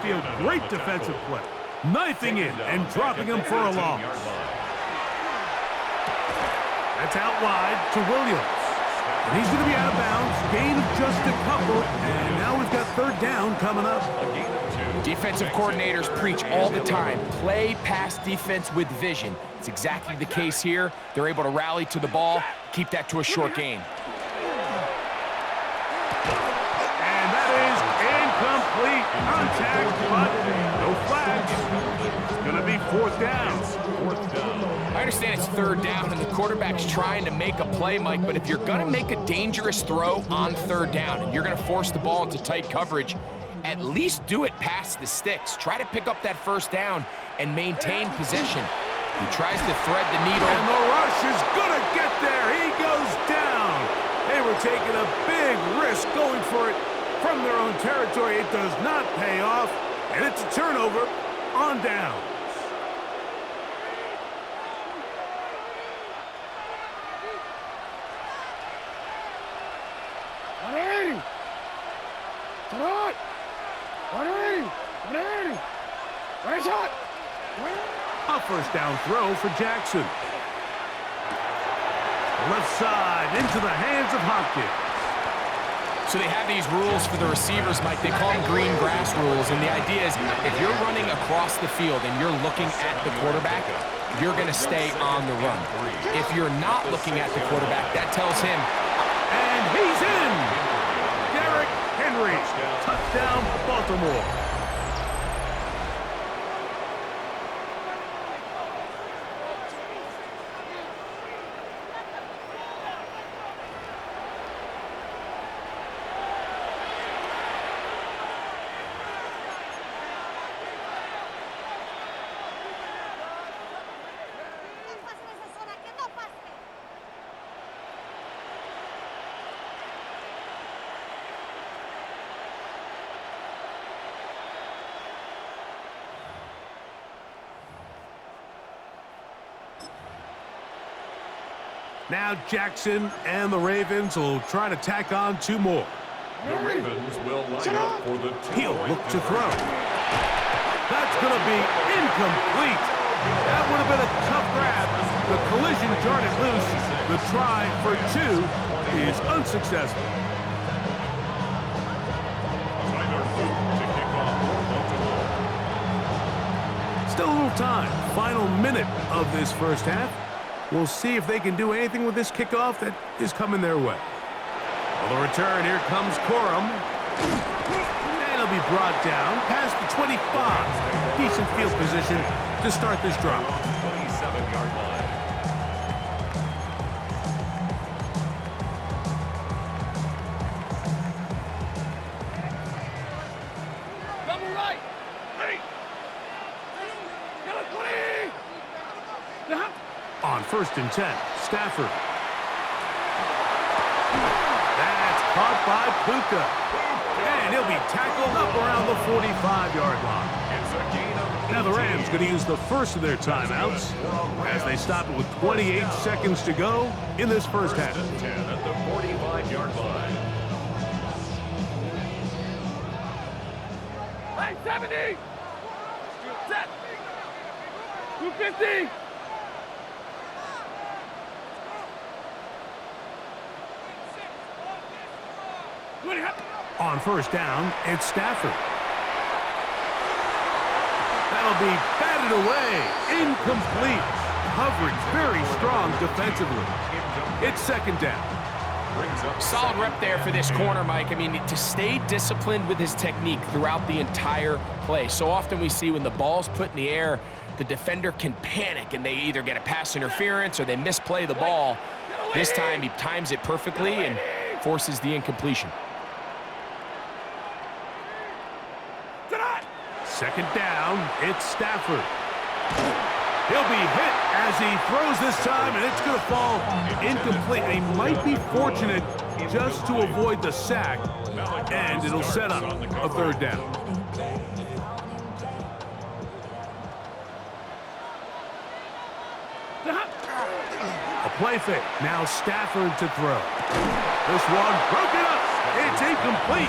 field. Great defensive play. Knifing in and dropping him for a loss. That's out wide to Williams. And he's going to be out of bounds. Gain of just a couple. And now we've got third down coming up. Defensive coordinators preach all the time. Play pass defense with vision. It's exactly the case here. They're able to rally to the ball, keep that to a short gain. And that is incomplete. Contact, but no flags. It's going to be fourth down. I understand it's third down and the quarterback's trying to make a play, Mike, but if you're going to make a dangerous throw on third down and you're going to force the ball into tight coverage, at least do it past the sticks. Try to pick up that first down and maintain possession. He tries to thread the needle. And the rush is going to get there. He goes down. They were taking a big risk going for it from their own territory. It does not pay off, and it's a turnover on down. A first down throw for Jackson. Left side into the hands of Hopkins. So they have these rules for the receivers, Mike. They call them green grass rules, and the idea is if you're running across the field and you're looking at the quarterback, you're going to stay on the run. If you're not looking at the quarterback, that tells him. And he's in! Derrick Henry, touchdown Baltimore. Now Jackson and the Ravens will try to tack on two more. The Ravens will line up for the He'll look to throw. That's going to be incomplete. That would have been a tough grab. The collision jarred it loose. The try for two is unsuccessful. Still a little time. Final minute of this first half. We'll see if they can do anything with this kickoff that is coming their way. Well, the return, here comes Corum. And he'll be brought down past the 25. Decent field position to start this drive. 27-yard line. Double right. Ready. On 1st and 10, Stafford. That's caught by Puka. And he'll be tackled up around the 45-yard line. Now the Rams going to use the first of their timeouts as they stop it with 28 seconds to go in this first half. 10 at the 45-yard line. Hey, 70. Set. 250. On 1st down, it's Stafford. That'll be batted away. Incomplete. Coverage very strong defensively. It's 2nd down. Solid rep there for this corner, Mike. I mean, to stay disciplined with his technique throughout the entire play. So often we see when the ball's put in the air, the defender can panic and they either get a pass interference or they misplay the ball. This time he times it perfectly and forces the incompletion. 2nd down, it's Stafford. He'll be hit as he throws this time, and it's going to fall incomplete. He might be fortunate just to avoid the sack, and it'll set up a 3rd down. A play fake. Now Stafford to throw. This one broken up. It It's incomplete.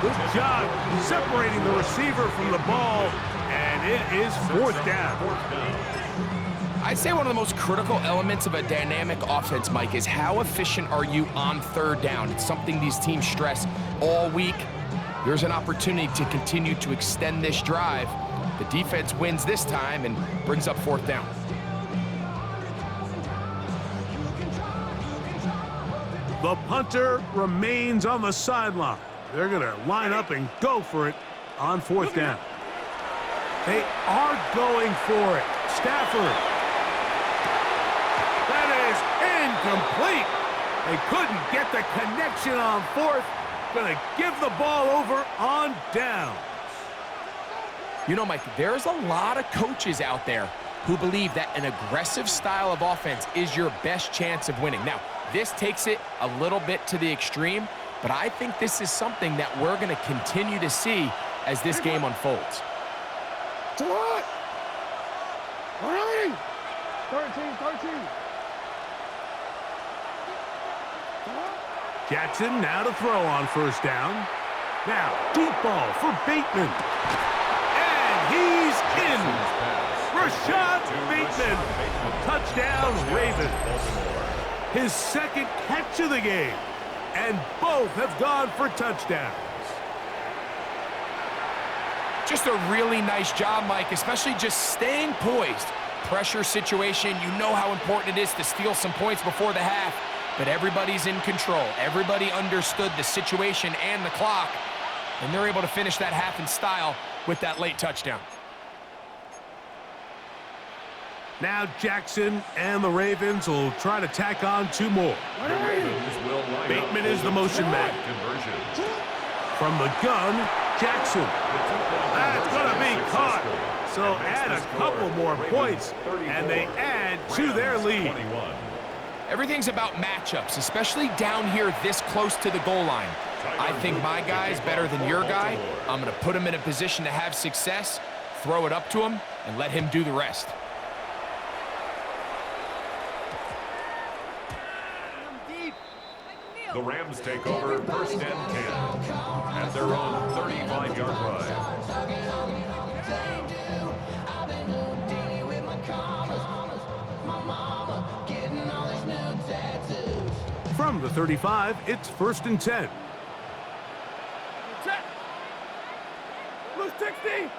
Good job separating the receiver from the ball, and it is fourth down. I'd say one of the most critical elements of a dynamic offense, Mike, is how efficient are you on third down. It's something these teams stress all week. Here's an opportunity to continue to extend this drive. The defense wins this time and brings up fourth down. The punter remains on the sideline. They're going to line up and go for it on fourth down. They are going for it. Stafford. That is incomplete. They couldn't get the connection on fourth. Going to give the ball over on downs. You know, Mike, there's a lot of coaches out there who believe that an aggressive style of offense is your best chance of winning. Now, this takes it a little bit to the extreme, but I think this is something that we're going to continue to see as this game unfolds. What? All right. 13. Jackson now to throw on first down. Now, deep ball for Bateman. And he's in. Rashad Bateman. Touchdown, Ravens. His second catch of the game. And both have gone for touchdowns. Just a really nice job, Mike, especially just staying poised. Pressure situation, you know how important it is to steal some points before the half, but everybody's in control. Everybody understood the situation and the clock, and they're able to finish that half in style with that late touchdown. Now Jackson and the Ravens will try to tack on two more. Bateman is the motion man. From the gun, Jackson. That's going to be caught. So add a couple more points, and they add to their lead. Everything's about matchups, especially down here this close to the goal line. I think my guy's better than your guy. I'm going to put him in a position to have success, throw it up to him, and let him do the rest. The Rams take over first and 10 at their own 35-yard line. From the 35, it's first and 10. Look, 60.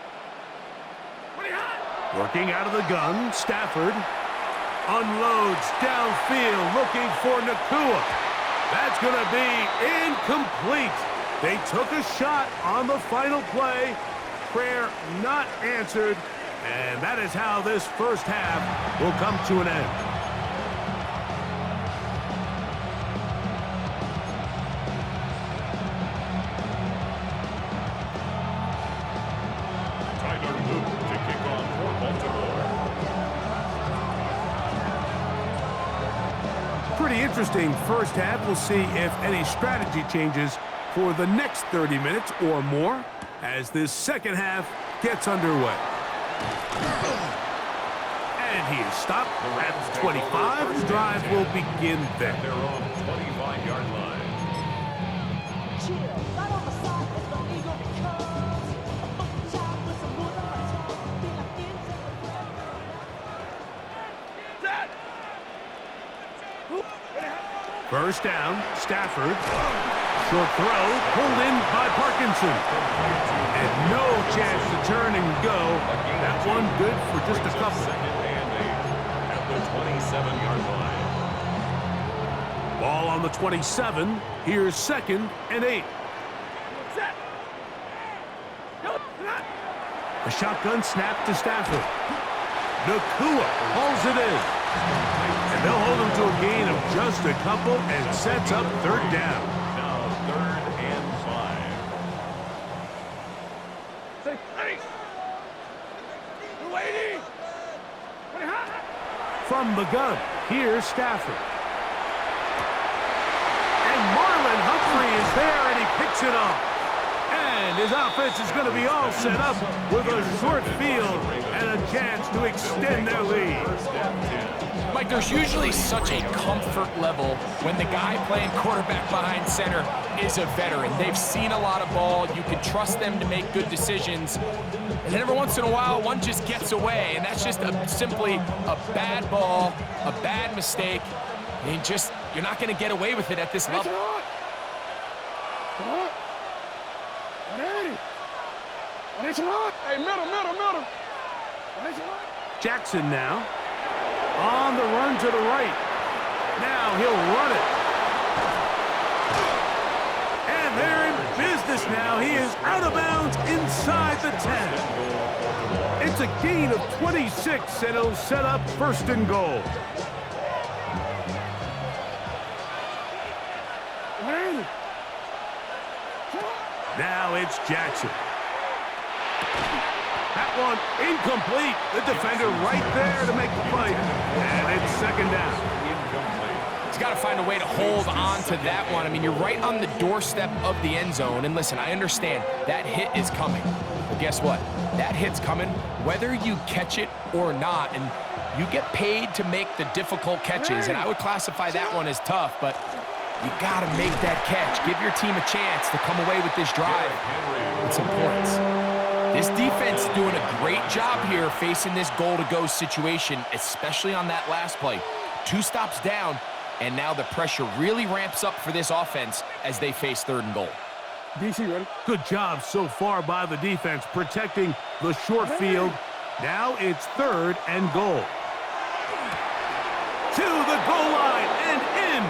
Working out of the gun, Stafford unloads downfield looking for Nakua. That's going to be incomplete. They took a shot on the final play. Prayer not answered. And that is how this first half will come to an end. Tyler Luke to kick off for Baltimore. Pretty interesting first half. We'll see if any strategy changes for the next 30 minutes or more as this second half gets underway. And he is stopped at the 25. The drive will begin there. Their own 25-yard line. First down, Stafford. Short throw, pulled in by Parkinson. And no chance to turn and go. That one good for just a couple. Second and 8 at the 27-yard line. Ball on the 27. Here's second and 8. A shotgun snap to Stafford. Nakua hauls it in. And they'll hold him to a gain of just a couple and sets up third down. Now third and 5. From the gun, here's Stafford. And Marlon Humphrey is there, and he picks it off. And his offense is going to be all set up with a short field and a chance to extend their lead. First and 10. Mike, there's usually such a comfort level when the guy playing quarterback behind center is a veteran. They've seen a lot of ball. You can trust them to make good decisions. And then every once in a while, one just gets away, and that's just simply a bad ball, a bad mistake. And you're not going to get away with it at this level. Hey, middle. Jackson now. On the run to the right. Now he'll run it. And they're in business now. He is out of bounds inside the 10. It's a gain of 26, and it'll set up 1st and goal. Now it's Jackson. That one incomplete. The defender right there to make the play. And it's 2nd down. He's got to find a way to hold on to that one. I mean, you're right on the doorstep of the end zone. And listen, I understand that hit is coming. But guess what? That hit's coming whether you catch it or not. And you get paid to make the difficult catches. And I would classify that one as tough, but you got to make that catch. Give your team a chance to come away with this drive with some points. This defense is doing a great job here facing this goal-to-go situation, especially on that last play. 2 stops down, and now the pressure really ramps up for this offense as they face 3rd and goal. DC, ready? Good job so far by the defense protecting the short field. Now it's 3rd and goal. To the goal line and in.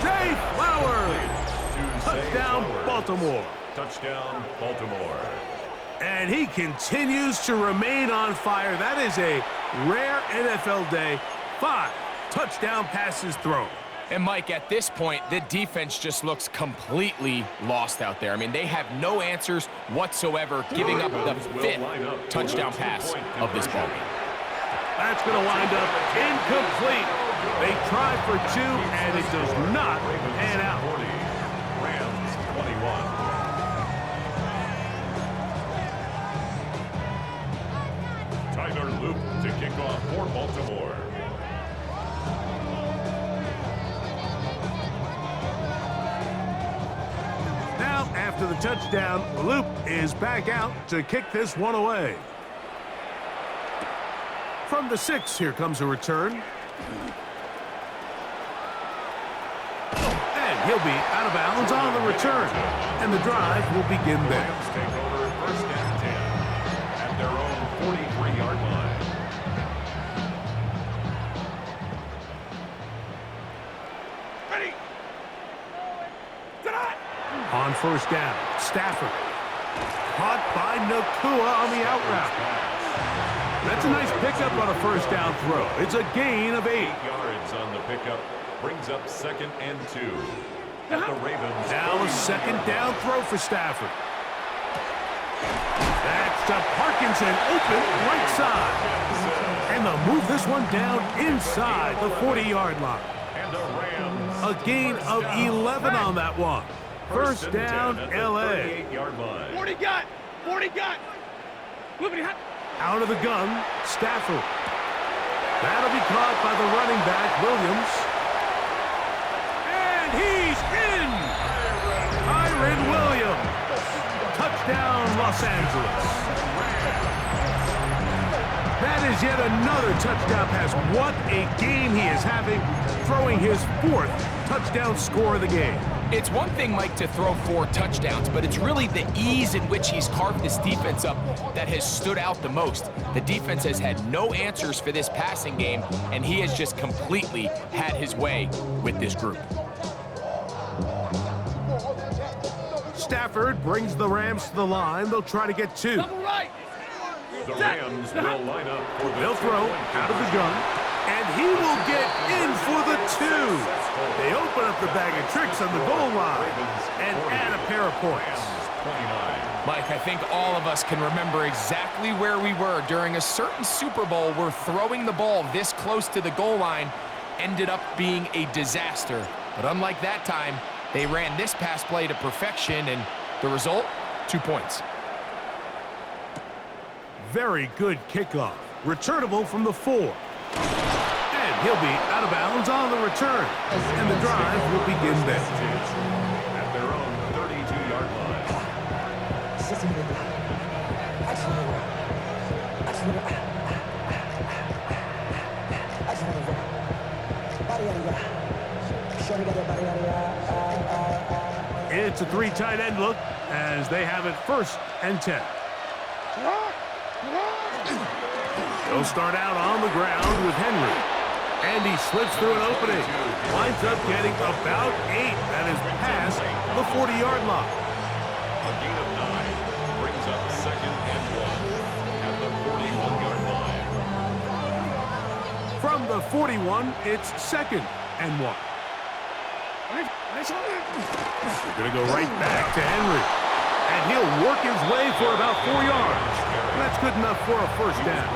Zay Flowers. Touchdown, Baltimore. Touchdown, Baltimore. And he continues to remain on fire. That is a rare NFL day. 5 touchdown passes thrown. And Mike, at this point, the defense just looks completely lost out there. I mean, they have no answers whatsoever, giving up the 5th touchdown pass of this ballgame. That's going to wind up incomplete. They try for 2, and it does not pan out. Rams 21. Tyler Loop to kick off for Baltimore. Now, after the touchdown, Loop is back out to kick this one away. From the 6, here comes a return. And he'll be out of bounds on the return. And the drive will begin there. Rams take over 1st and 10 at their own 43-yard line. Ready? On 1st down, Stafford. Caught by Nakua on the out route. That's a nice pickup on a 1st down throw. It's a gain of 8. 8 yards on the pickup. Brings up 2nd and 2. At the Ravens. Now a 2nd down throw for Stafford. That's to Parkinson, open right side. And they'll move this one down inside the 40-yard line. And the Rams. A gain of 11 on that one. 1st down, L.A. 38-yard line. 40 got. Look at hot. Out of the gun, Stafford. That'll be caught by the running back, Williams. And he's in! Kyren Williams. Touchdown, Los Angeles. That is yet another touchdown pass. What a game he is having, throwing his 4th touchdown score of the game. It's one thing, Mike, to throw 4 touchdowns, but it's really the ease in which he's carved this defense up that has stood out the most. The defense has had no answers for this passing game, and he has just completely had his way with this group. Stafford brings the Rams to the line. They'll try to get 2. Double right. The Rams will line up for the They'll throw out of the gun, and he will get in for the 2. They open up the bag of tricks on the goal line and add a pair of points. 29. Mike, I think all of us can remember exactly where we were during a certain Super Bowl where throwing the ball this close to the goal line ended up being a disaster. But unlike that time, they ran this pass play to perfection, and the result, 2 points. Very good kickoff. Returnable from the 4. And he'll be out of bounds on the return. And the drive will begin there. At their own 32-yard line. It's a 3 tight end look as they have it 1st and 10. They'll start out on the ground with Henry. And he slips through an opening. Winds up getting about 8. That is past the 40-yard line. A gain of 9 brings up 2nd and 1 at the 41-yard line. From the 41, it's 2nd and 1. They're going to go right back to Henry. And he'll work his way for about 4 yards. That's good enough for a 1st down.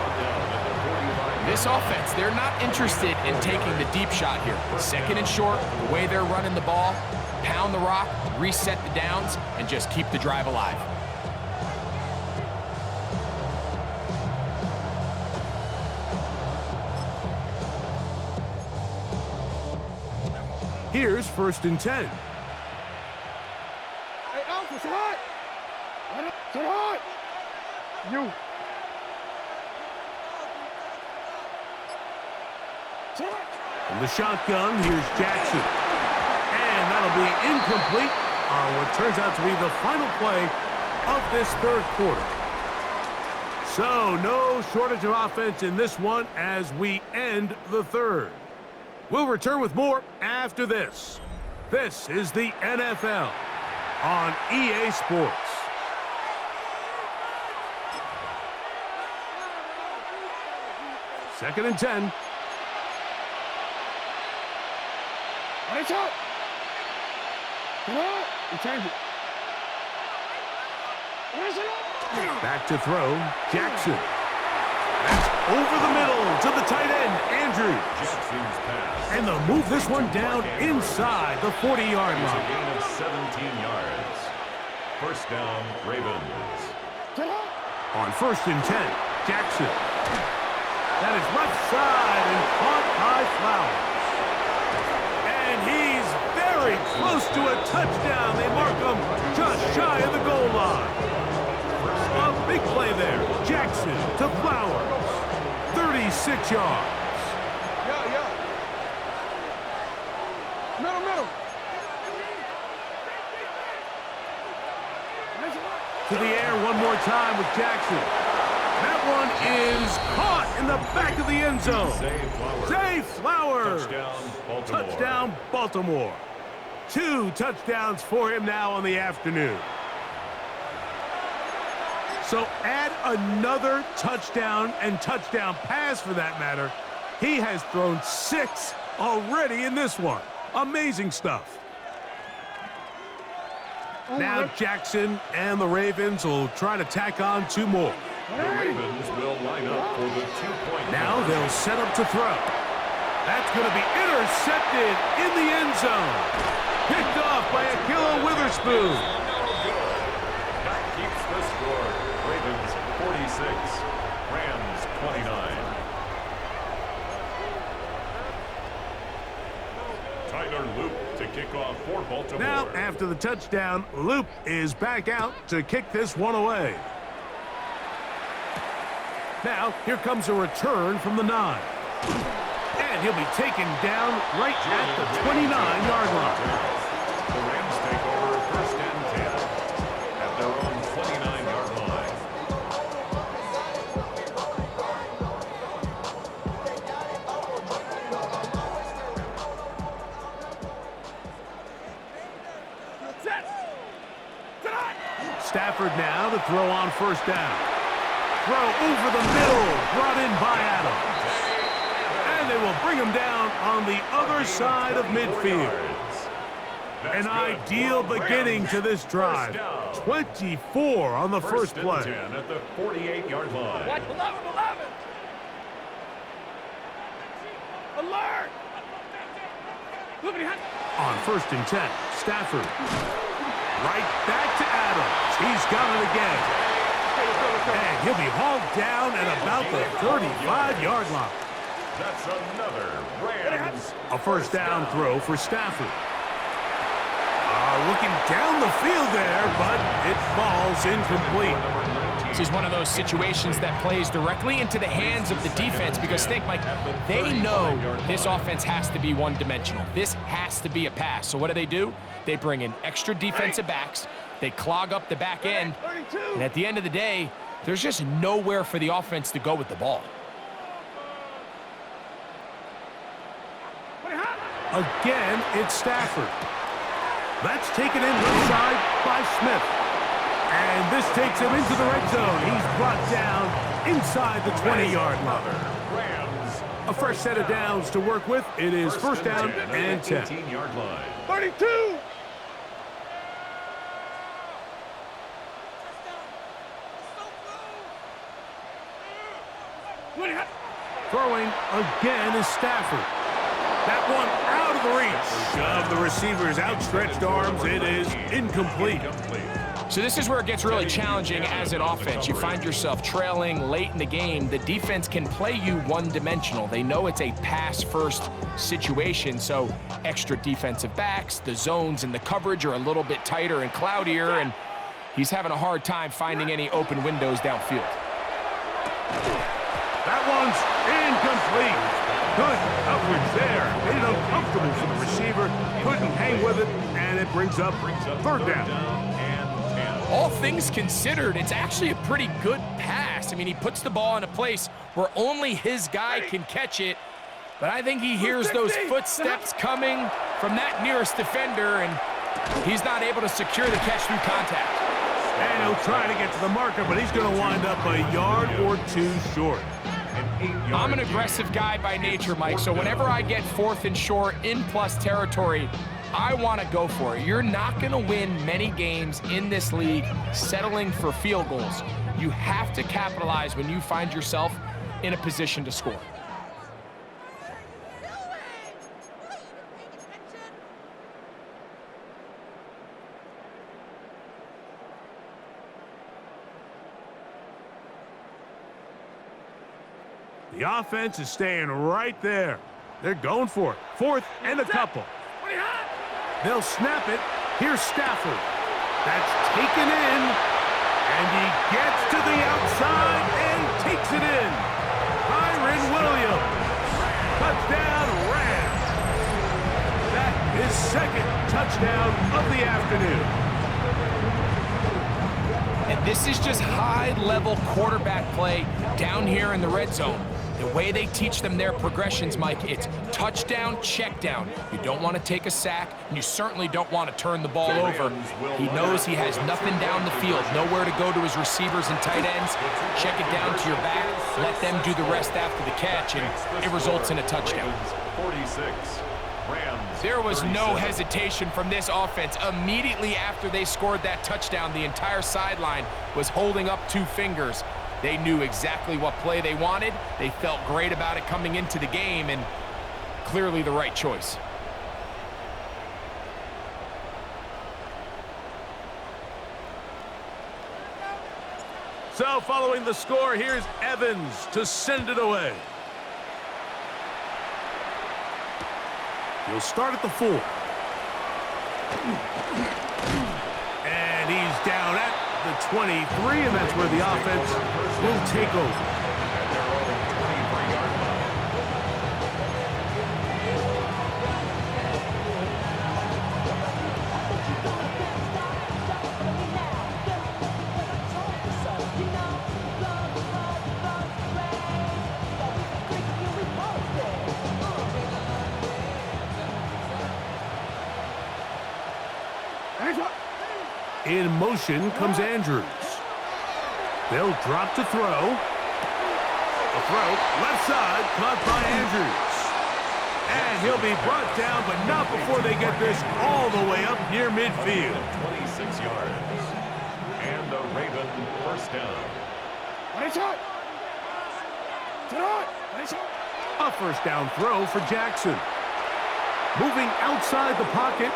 This offense, they're not interested in taking the deep shot here. 2nd and short, the way they're running the ball, pound the rock, reset the downs, and just keep the drive alive. Here's 1st and 10. Hey, Alpha, sit hard. Sit hard. You. From the shotgun, here's Jackson. And that'll be incomplete on what turns out to be the final play of this 3rd quarter. So, no shortage of offense in this one as we end the 3rd. We'll return with more after this. This is the NFL on EA Sports. Second and 10. Watch out. Come on. You change it. Back to throw, Jackson. That's over the middle to the tight end, Andrews. Jackson's pass. And they'll move this one down inside the 40-yard It's a line. gain of 17 yards. 1st down, Ravens. On 1st and 10, Jackson. That is left side and caught by Flowers. And he's very close to a touchdown. They mark him just shy of the goal line. A big play there. Jackson to Flowers. 36 yards. Yeah. Middle. To the air one more time with Jackson. That one is caught in the back of the end zone. Zay Flowers. Touchdown, Baltimore. 2 touchdowns for him now on the afternoon. So add another touchdown and touchdown pass for that matter. He has thrown 6 already in this one. Amazing stuff. Now Jackson and the Ravens will try to tack on 2 more. The Ravens will line up for the 2-point. Now they'll set up to throw. That's going to be intercepted in the end zone. Picked off by Akilo Witherspoon. That keeps the score. Ravens 46, Rams 29. Tyler Loop to kick off for Baltimore. Now, after the touchdown, Loop is back out to kick this one away. Now, here comes a return from the 9. And he'll be taken down right at the 29-yard line. The Rams take over 1st and 10 at their own 29-yard line. Stafford now to throw on 1st down. Throw over the middle, brought in by Adams. And they will bring him down on the other side of midfield. An ideal beginning to this drive. 24 on the first play. 10 at the 48-yard line. Watch 11. Alert! Look at him. On 1st and 10, Stafford. Right back to Adams. He's got it again. And he'll be hauled down at about the 35-yard line. That's another Rams. A first down throw for Stafford. Looking down the field there, but it falls incomplete. This is one of those situations that plays directly into the hands of the defense because think, Mike, they know this offense has to be one-dimensional. This has to be a pass. So what do? They bring in extra defensive backs. They clog up the back end. And at the end of the day, there's just nowhere for the offense to go with the ball. Again, it's Stafford. That's taken in left side by Smith. And this takes him into the red zone. He's brought down inside the 20-yard line. A fresh set of downs to work with. It is first down and 10. 18-yard line. 32. Throwing again is Stafford. That one out of the reach of the receiver's outstretched arms. It is incomplete. So this is where it gets really challenging as an offense. You find yourself trailing late in the game. The defense can play you one-dimensional. They know it's a pass-first situation, so extra defensive backs, the zones and the coverage are a little bit tighter and cloudier, and he's having a hard time finding any open windows downfield. That one's incomplete. Good coverage there. Made it uncomfortable for the receiver. Couldn't hang with it, and it brings up third down. All things considered, it's actually a pretty good pass. I mean, he puts the ball in a place where only his guy can catch it, but I think he hears those footsteps coming from that nearest defender, and he's not able to secure the catch through contact. And he'll try to get to the marker, but he's going to wind up a yard or two short. I'm an aggressive guy by nature, Mike, so whenever I get fourth and short in plus territory, I want to go for it. You're not going to win many games in this league settling for field goals. You have to capitalize when you find yourself in a position to score. The offense is staying right there. They're going for it. Fourth and a couple. They'll snap it. Here's Stafford. That's taken in. And he gets to the outside and takes it in. Kyren Williams. Touchdown, Rams. That is second touchdown of the afternoon. And this is just high-level quarterback play down here in the red zone. The way they teach them their progressions, Mike, it's touchdown, check down. You don't want to take a sack, and you certainly don't want to turn the ball over. He knows he has nothing down the field, nowhere to go to his receivers and tight ends. Check it down to your back, let them do the rest after the catch, and it results in a touchdown. 46. Rams. There was no hesitation from this offense. Immediately after they scored that touchdown, the entire sideline was holding up two fingers. They knew exactly what play they wanted. They felt great about it coming into the game, and clearly the right choice. So following the score, here's Evans to send it away. He'll start at the 4. And he's down at the 23, and that's where the offense will take over. In motion comes Andrews. They'll drop to throw. A throw, left side, caught by Andrews. And he'll be brought down, but not before they get this all the way up near midfield. 26 yards. And the Raven first down. A first down throw for Jackson. Moving outside the pocket.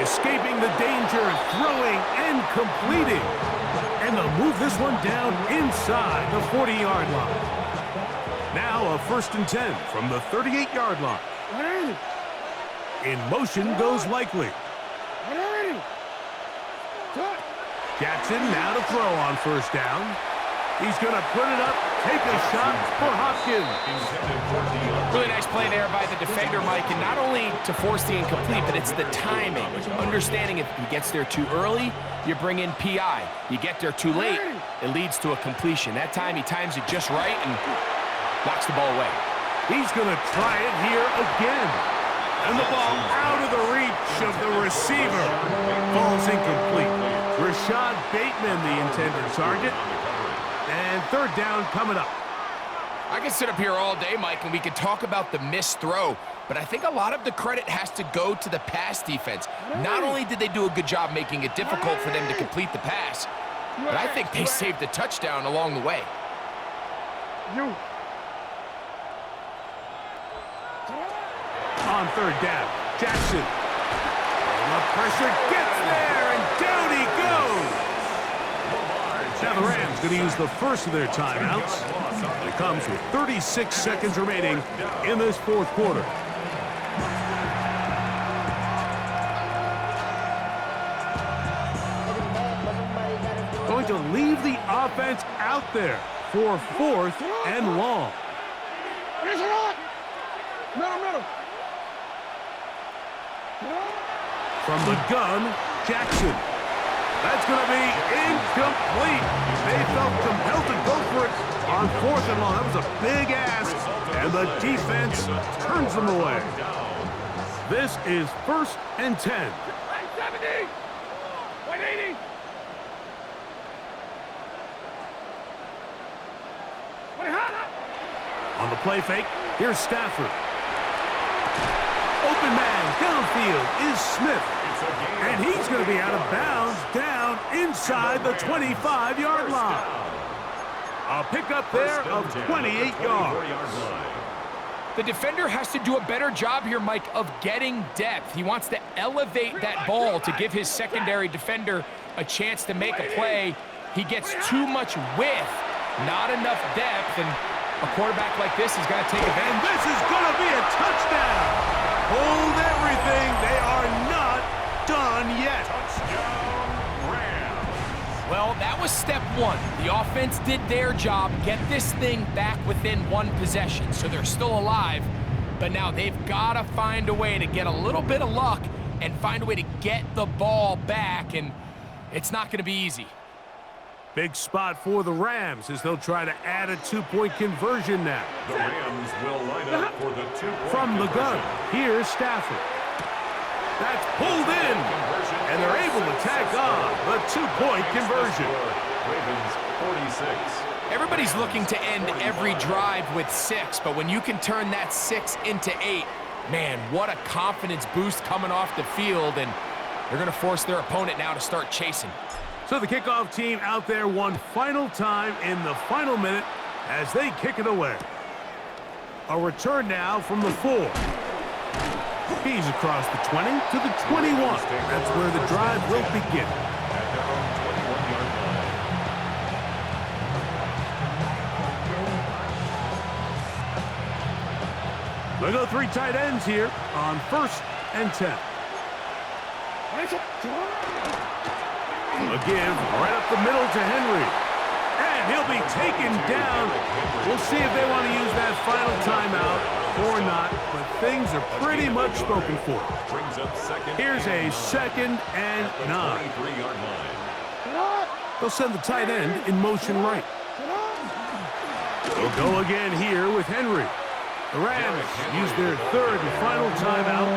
Escaping the danger, throwing and completing. And they'll move this one down inside the 40-yard line. Now a 1st and 10 from the 38-yard line. In motion goes Likely. Jackson now to throw on 1st down. He's going to put it up, take a shot for Hopkins. Really nice play there by the defender, Mike, and not only to force the incomplete, but it's the timing. Understanding if he gets there too early, you bring in PI. You get there too late, it leads to a completion. That time he times it just right and knocks the ball away. He's going to try it here again. And the ball out of the reach of the receiver. Falls incomplete. Rashad Bateman, the intended target. And 3rd down coming up. I could sit up here all day, Mike, and we could talk about the missed throw, but I think a lot of the credit has to go to the pass defense. Not only did they do a good job making it difficult for them to complete the pass, but I think they saved the touchdown along the way. On 3rd down, Jackson. The pressure gets there, and down he goes. Now the Rams going to use the first of their timeouts. It comes with 36 seconds remaining in this 4th quarter. Going to leave the offense out there for 4th and long. From the gun, Jackson. That's going to be incomplete. They felt compelled to go for it on 4th and long. That was a big ask, and the defense turns them away. This is 1st and 10. 170! 180! On the play fake, here's Stafford. Open man downfield is Smith. And he's going to be out of bounds down inside the 25-yard line. A pickup there of 28 yards. The defender has to do a better job here, Mike, of getting depth. He wants to elevate that ball to give his secondary defender a chance to make a play. He gets too much width, not enough depth, and a quarterback like this is going to take advantage. And this is going to be a touchdown. Hold everything. They are not done yet. Well, that was step 1. The offense did their job, get this thing back within 1 possession, so they're still alive. But now they've got to find a way to get a little bit of luck and find a way to get the ball back, and it's not going to be easy. Big spot for the Rams as they'll try to add a 2-point conversion now. The Rams will line up for the 2-point From the gun, here's Stafford. That's pulled in, and they're able to tack on the 2-point conversion. Ravens 46. Everybody's looking to end every drive with 6, but when you can turn that 6 into 8, man, what a confidence boost coming off the field, and they're going to force their opponent now to start chasing. So the kickoff team out there one final time in the final minute as they kick it away. A return now from the 4. He's across the 20 to the 21. That's where the drive will begin. At their own 21-yard line. They go 3 tight ends here on 1st and 10. A give right up the middle to Henry. And he'll be taken down. We'll see if they want to use that final timeout or not, but things are pretty much spoken for. Brings up 2nd. Here's a 2nd and 9. 23-yard line. They'll send the tight end in motion right. They'll go again here with Henry. The Rams use their 3rd and final timeout.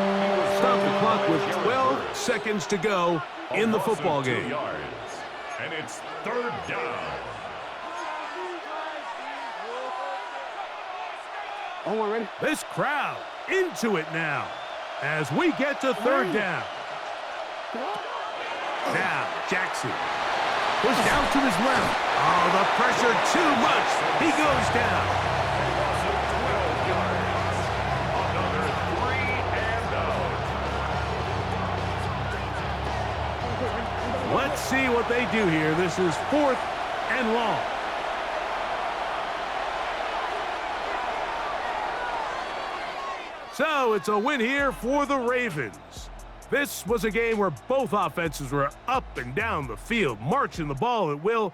Stop the clock with 12 seconds to go in the football game. Yards. And it's 3rd down. This crowd into it now as we get to 3rd down. Now, Jackson. Pushed out to his left. Oh, the pressure too much. He goes down. Another 3 and out. Let's see what they do here. This is 4th and long. So it's a win here for the Ravens. This was a game where both offenses were up and down the field, marching the ball at will.